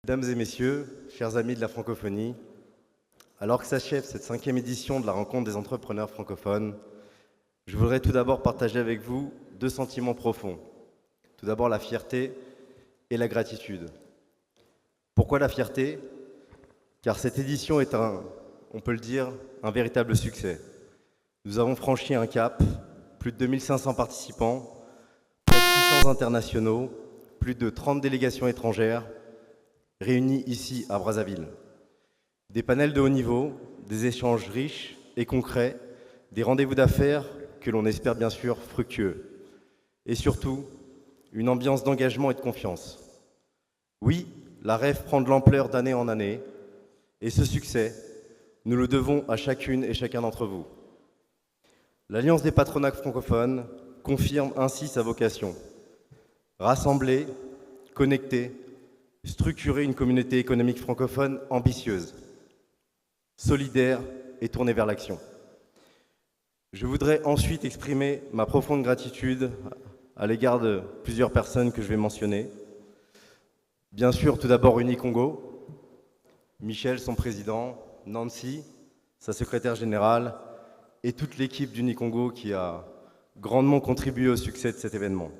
Mesdames et messieurs, chers amis de la francophonie, alors que s'achève cette 5e édition de la rencontre des entrepreneurs francophones, je voudrais tout d'abord partager avec vous deux sentiments profonds. Tout d'abord la fierté et la gratitude. Pourquoi la fierté? Car cette édition est on peut le dire, un véritable succès. Nous avons franchi un cap, plus de 2500 participants, près de 600 internationaux, plus de 30 délégations étrangères, réunis ici à Brazzaville. Des panels de haut niveau, des échanges riches et concrets, des rendez-vous d'affaires que l'on espère bien sûr fructueux. Et surtout, une ambiance d'engagement et de confiance. Oui, la REF prend de l'ampleur d'année en année, et ce succès, nous le devons à chacune et chacun d'entre vous. L'Alliance des patronats francophones confirme ainsi sa vocation. Rassembler, connecter, structurer une communauté économique francophone ambitieuse, solidaire et tournée vers l'action. Je voudrais ensuite exprimer ma profonde gratitude à l'égard de plusieurs personnes que je vais mentionner. Bien sûr, tout d'abord Unicongo, Michel, son président, Nancy, sa secrétaire générale, et toute l'équipe d'Unicongo qui a grandement contribué au succès de cet événement.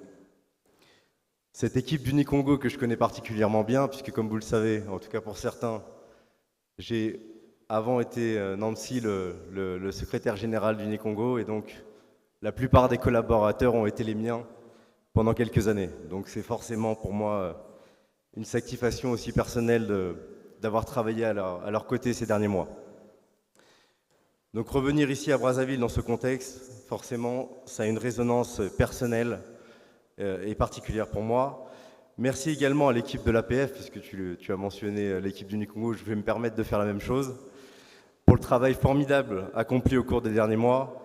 Cette équipe d'Unicongo que je connais particulièrement bien, puisque comme vous le savez, en tout cas pour certains, j'ai avant été Nancy, le secrétaire général d'Unicongo, et donc la plupart des collaborateurs ont été les miens pendant quelques années. Donc c'est forcément pour moi une satisfaction aussi personnelle d'avoir travaillé à leur côté ces derniers mois. Donc revenir ici à Brazzaville dans ce contexte, forcément, ça a une résonance personnelle et particulière pour moi. Merci également à l'équipe de l'APF, puisque tu as mentionné l'équipe d'Unicongo, je vais me permettre de faire la même chose. Pour le travail formidable accompli au cours des derniers mois,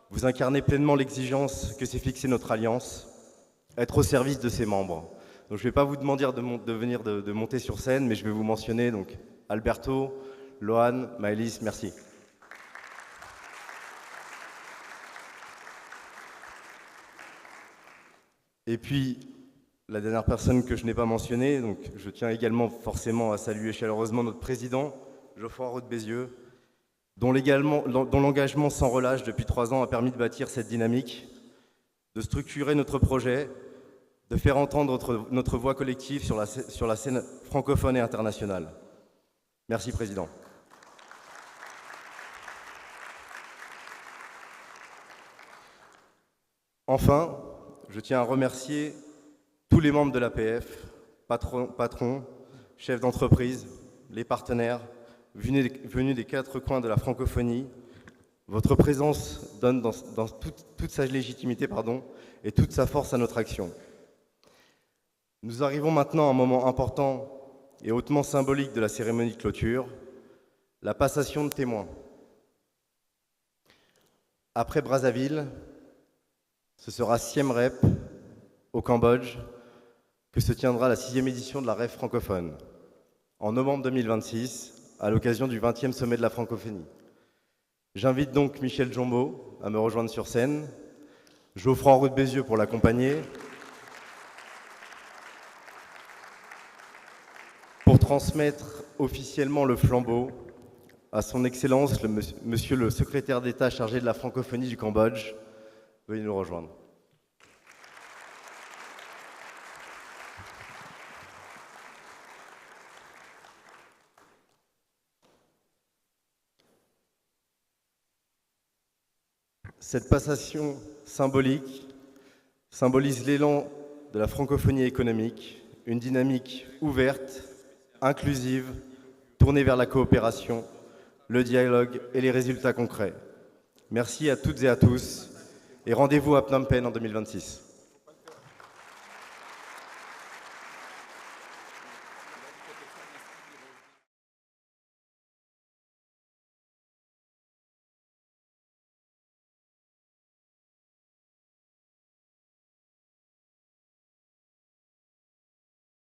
vous incarnez pleinement l'exigence que s'est fixée notre alliance, être au service de ses membres. Donc je ne vais pas vous demander de monter sur scène, mais je vais vous mentionner donc Alberto, Lohan, Maëlys, merci. Et puis, la dernière personne que je n'ai pas mentionnée, donc je tiens également forcément à saluer chaleureusement notre président, Geoffroy Roux de Bézieux, dont l'engagement sans relâche depuis 3 ans a permis de bâtir cette dynamique, de structurer notre projet, de faire entendre notre voix collective sur la scène francophone et internationale. Merci, Président. Enfin, je tiens à remercier tous les membres de l'APF, patrons, chefs d'entreprise, les partenaires, venus des 4 coins de la francophonie. Votre présence donne dans toute sa légitimité et toute sa force à notre action. Nous arrivons maintenant à un moment important et hautement symbolique de la cérémonie de clôture, la passation de témoins. Après Brazzaville, ce sera Siem Reap, au Cambodge, que se tiendra la 6e édition de la REF francophone, en novembre 2026, à l'occasion du 20e sommet de la francophonie. J'invite donc Michel Jombo à me rejoindre sur scène, Geoffroy Roux de Bézieux pour l'accompagner, pour transmettre officiellement le flambeau à son Excellence, Monsieur le secrétaire d'État chargé de la francophonie du Cambodge. Veuillez nous rejoindre. Cette passation symbolique symbolise l'élan de la francophonie économique, une dynamique ouverte, inclusive, tournée vers la coopération, le dialogue et les résultats concrets. Merci à toutes et à tous et rendez-vous à Phnom Penh en 2026.